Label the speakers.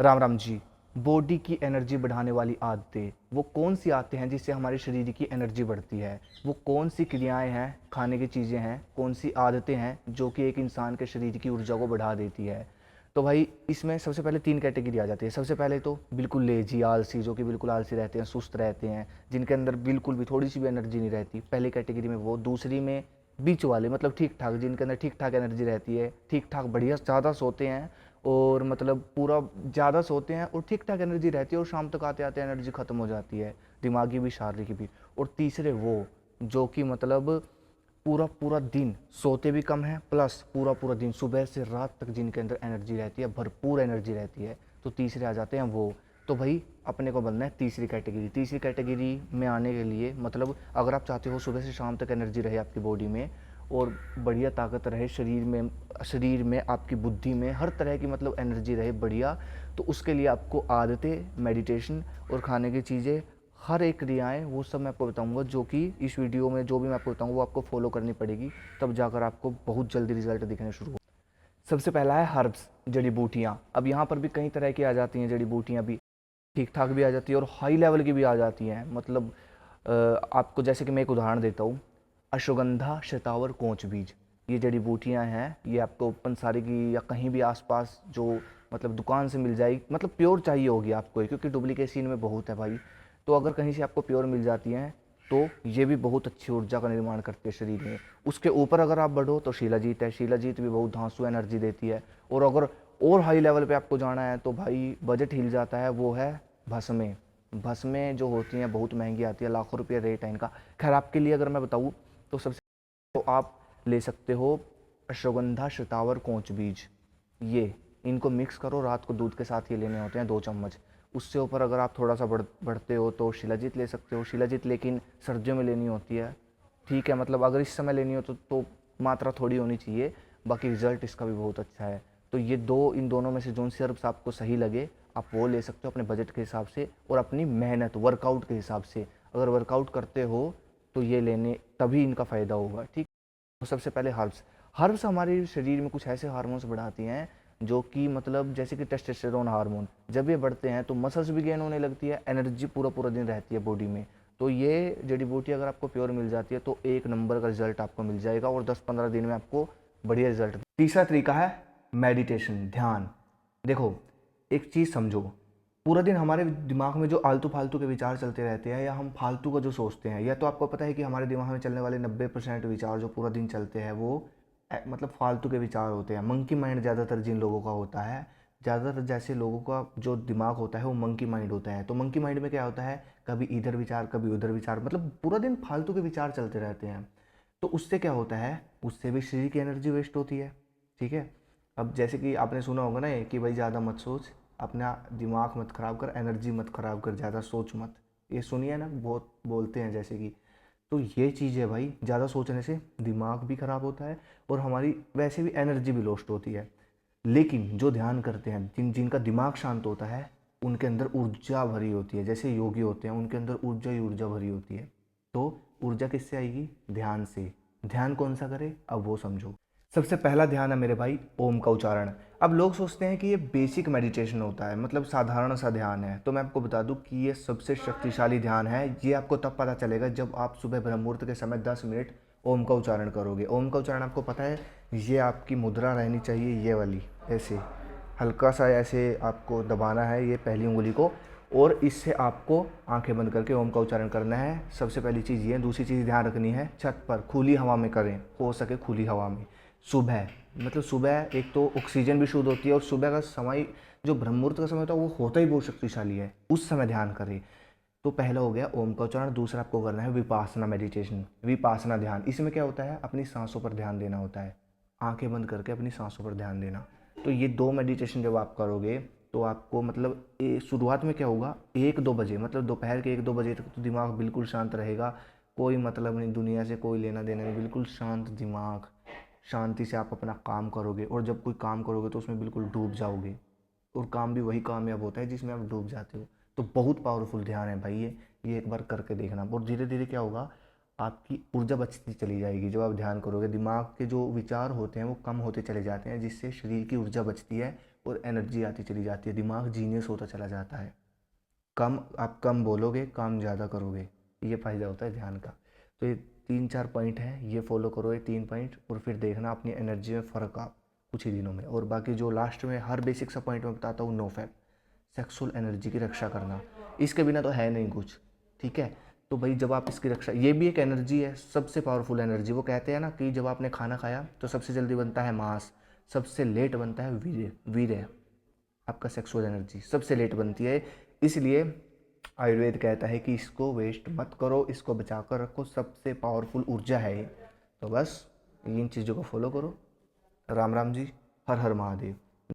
Speaker 1: Ram Ram ji. Body की energy बढ़ाने वाली आदतें वो कौन सी आदतें हैं जिससे हमारे शरीर की एनर्जी बढ़ती है? वो कौन सी क्रियाएं हैं, खाने की चीज़ें हैं, कौन सी आदतें हैं जो कि एक इंसान के शरीर की ऊर्जा को बढ़ा देती है? तो भाई इसमें सबसे पहले 3 कैटेगरी आ जाती है। सबसे पहले तो बिल्कुल लेज़ी, आलसी, जो कि बिल्कुल आलसी रहते हैं, सुस्त रहते हैं, जिनके अंदर बिल्कुल भी थोड़ी-सी भी एनर्जी नहीं रहती। पहली कैटेगरी में वो, दूसरी में बीच वाले, मतलब ठीक-ठाक, जिनके अंदर ठीक-ठाक एनर्जी रहती है, ठीक-ठाक बढ़िया ज़्यादा सोते हैं और मतलब पूरा ज़्यादा सोते हैं और ठीक ठाक एनर्जी रहती है, और शाम तक आते आते एनर्जी ख़त्म हो जाती है, दिमागी भी शारीरिक भी। और तीसरे वो जो कि मतलब पूरा पूरा दिन सोते भी कम हैं, प्लस पूरा पूरा दिन सुबह से रात तक जिनके अंदर एनर्जी रहती है, भरपूर एनर्जी रहती है। तो तीसरे आ जाते हैं वो। तो भाई अपने को बनना है तीसरी कैटेगरी। तीसरी कैटेगरी में आने के लिए मतलब अगर आप चाहते हो सुबह से शाम तक एनर्जी रहे आपकी बॉडी में और बढ़िया ताकत रहे शरीर में आपकी बुद्धि में हर तरह की मतलब एनर्जी रहे बढ़िया, तो उसके लिए आपको आदतें, मेडिटेशन और खाने की चीज़ें, हर एक क्रियाएं, वो सब मैं आपको बताऊंगा, जो कि इस वीडियो में जो भी मैं आपको बताऊंगा वो आपको फॉलो करनी पड़ेगी, तब जाकर आपको बहुत जल्दी रिजल्ट दिखने शुरू हो। सबसे पहला है हर्ब्स, जड़ी बूटियाँ। अब यहाँ पर भी कई तरह की आ जाती हैं जड़ी बूटियाँ भी, ठीक ठाक भी आ जाती है और हाई लेवल की भी आ जाती हैं। मतलब आपको जैसे कि मैं एक उदाहरण देता हूँ, अश्वगंधा, शतावर, कोंच बीज, ये जड़ी बूटियाँ हैं। ये आपको पंसारी की या कहीं भी आसपास जो मतलब दुकान से मिल जाएगी, मतलब प्योर चाहिए होगी आपको ये, क्योंकि डुप्लीकेसी इनमें बहुत है भाई। तो अगर कहीं से आपको प्योर मिल जाती हैं तो ये भी बहुत अच्छी ऊर्जा का निर्माण करते हैं शरीर में। उसके ऊपर अगर आप बढ़ो तो शिलाजीत है। शिलाजीत भी बहुत धांसू एनर्जी देती है। और अगर और हाई लेवल पे आपको जाना है तो भाई बजट हिल जाता है, वो है भस्में। भस्में जो होती हैं बहुत महंगी आती है, लाखों रुपये रेट है इनका। खैर आपके लिए अगर मैं बताऊँ तो सबसे तो आप ले सकते हो अश्वगंधा, शतावर, कोंच बीज, ये इनको मिक्स करो, रात को दूध के साथ ये लेने होते हैं 2 चम्मच। उससे ऊपर अगर आप थोड़ा सा बढ़ते हो तो शिलाजीत ले सकते हो। शिलाजीत लेकिन सर्दियों में लेनी होती है, ठीक है, मतलब अगर इस समय लेनी हो तो मात्रा थोड़ी होनी चाहिए, बाकी रिजल्ट इसका भी बहुत अच्छा है। तो ये दो, इन दोनों में से जो सी हर्ब्स आपको सही लगे आप वो ले सकते हो अपने बजट के हिसाब से और अपनी मेहनत वर्कआउट के हिसाब से। अगर वर्कआउट करते हो तो ये लेने तभी इनका फ़ायदा होगा, ठीक। तो सबसे पहले हर्ब्स। हर्ब्स हमारे शरीर में कुछ ऐसे हार्मोन्स बढ़ाती हैं जो कि मतलब जैसे कि टेस्टोस्टेरोन हार्मोन, जब ये बढ़ते हैं तो मसल्स भी गेन होने लगती है, एनर्जी पूरा पूरा दिन रहती है बॉडी में। तो ये जड़ी बूटी अगर आपको प्योर मिल जाती है तो एक नंबर का रिजल्ट आपको मिल जाएगा और 10-15 दिन में आपको बढ़िया रिजल्ट। तीसरा तरीका है मेडिटेशन, ध्यान। देखो एक चीज़ समझो, पूरा दिन हमारे दिमाग में जो आलतू फालतू के विचार चलते रहते हैं या हम फालतू का जो सोचते हैं, या तो आपको पता है कि हमारे दिमाग में चलने वाले 90% विचार जो पूरा दिन चलते हैं वो मतलब फालतू के विचार होते हैं। मंकी माइंड ज़्यादातर जिन लोगों का होता है, ज़्यादातर जैसे लोगों का जो दिमाग होता है वो मंकी माइंड होता है। तो मंकी माइंड में क्या होता है, कभी इधर विचार कभी उधर विचार, मतलब पूरा दिन फालतू के विचार चलते रहते हैं। तो उससे क्या होता है, उससे भी शरीर की एनर्जी वेस्ट होती है, ठीक है। अब जैसे कि आपने सुना होगा ना कि भाई ज़्यादा मत सोच, अपना दिमाग मत ख़राब कर, एनर्जी मत ख़राब कर, ज़्यादा सोच मत, ये सुनिए ना, बहुत बोलते हैं जैसे कि। तो ये चीज़ है भाई, ज़्यादा सोचने से दिमाग भी ख़राब होता है और हमारी वैसे भी एनर्जी भी लॉस्ट होती है। लेकिन जो ध्यान करते हैं, जिनका दिमाग शांत होता है, उनके अंदर ऊर्जा भरी होती है। जैसे योगी होते हैं उनके अंदर ऊर्जा ही ऊर्जा भरी होती है। तो ऊर्जा किससे आएगी, ध्यान से। ध्यान कौन सा करे अब वो समझो। सबसे पहला ध्यान है मेरे भाई ओम का उच्चारण। अब लोग सोचते हैं कि ये बेसिक मेडिटेशन होता है, मतलब साधारण सा ध्यान है। तो मैं आपको बता दूं कि ये सबसे शक्तिशाली ध्यान है। ये आपको तब पता चलेगा जब आप सुबह ब्रह्म मुहूर्त के समय 10 मिनट ओम का उच्चारण करोगे। ओम का उच्चारण आपको पता है, ये आपकी मुद्रा रहनी चाहिए, ये वाली, ऐसे हल्का सा ऐसे आपको दबाना है ये पहली उंगली को, और इससे आपको आंखें बंद करके ओम का उच्चारण करना है। सबसे पहली चीज़ ये। दूसरी चीज़ ध्यान रखनी है, छत पर खुली हवा में करें, हो सके खुली हवा में। सुबह, मतलब सुबह एक तो ऑक्सीजन भी शुद्ध होती है और सुबह का समय जो ब्रह्म मुहूर्त का समय होता है वो होता ही बहुत शक्तिशाली है, उस समय ध्यान करें। तो पहला हो गया ओम का उच्चारण। दूसरा आपको करना है विपासना मेडिटेशन, विपासना ध्यान। इसमें क्या होता है, अपनी सांसों पर ध्यान देना होता है, आंखें बंद करके अपनी सांसों पर ध्यान देना। तो ये दो मेडिटेशन जब आप करोगे तो आपको मतलब शुरुआत में क्या होगा, 1-2 बजे, मतलब दोपहर के 1-2 बजे तक तो दिमाग बिल्कुल शांत रहेगा, कोई मतलब नहीं, दुनिया से कोई लेना देना नहीं, बिल्कुल शांत दिमाग, शांति से आप अपना काम करोगे। और जब कोई काम करोगे तो उसमें बिल्कुल डूब जाओगे, और काम भी वही कामयाब होता है जिसमें आप डूब जाते हो। तो बहुत पावरफुल ध्यान है भाई ये एक बार करके देखना। और धीरे धीरे क्या होगा, आपकी ऊर्जा बचती चली जाएगी। जब आप ध्यान करोगे दिमाग के जो विचार होते हैं वो कम होते चले जाते हैं, जिससे शरीर की ऊर्जा बचती है और एनर्जी आती चली जाती है, दिमाग जीनियस होता चला जाता है। आप कम बोलोगे, काम ज़्यादा करोगे, ये फ़ायदा होता है ध्यान का। तो ये 3-4 पॉइंट हैं, ये फॉलो करो, ये 3 पॉइंट, और फिर देखना अपनी एनर्जी में फ़र्क आ कुछ ही दिनों में। और बाकी जो लास्ट में हर बेसिक सा पॉइंट मैं बताता हूँ, नो फैप, सेक्सुअल एनर्जी की रक्षा करना, इसके बिना तो है नहीं कुछ, ठीक है। तो भाई जब आप इसकी रक्षा, ये भी एक एनर्जी है, सबसे पावरफुल एनर्जी। वो कहते हैं ना कि जब आपने खाना खाया तो सबसे जल्दी बनता है मांस, सबसे लेट बनता है वीर्य। वीर्य आपका सेक्सुअल एनर्जी सबसे लेट बनती है। इसलिए आयुर्वेद कहता है कि इसको वेस्ट मत करो, इसको बचा कर रखो, सबसे पावरफुल ऊर्जा है ये। तो बस इन चीज़ों को फॉलो करो। राम राम जी, हर हर महादेव।